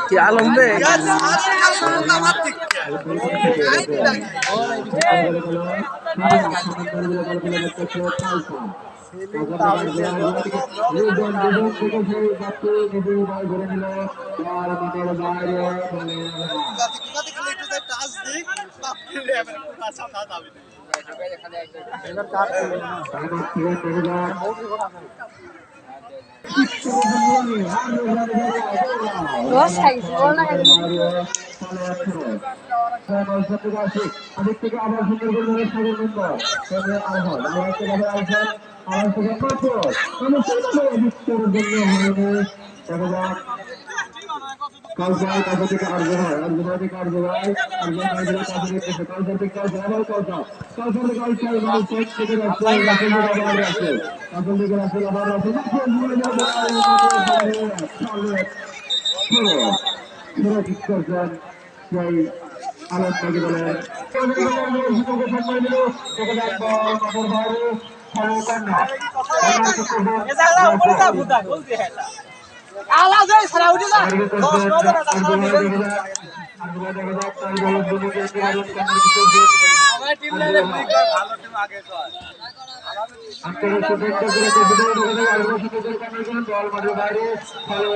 কি আলম রে কালচার কাছে থেকে আর্য হয় আর্য থেকে আর্য হয় আর্য কাছে কালচার থেকে আবার কালচার কালচার থেকে কালচার মানে শেখ থেকে রাখছে রাসেল থেকে আবার রাসেল রাসেল থেকে রাসেল আবার রাসেল ছোট ঠিক করছেন সেই আলোক নাকি বলেন আলাদা সারা উঠে যা 10 নজর আছে আমার টিম লাইনে ভালো টিম আগে চল আপনারা সুযোগটা করে ভিডিও আর সুযোগের কারণে দল মাঠের বাইরে ভালো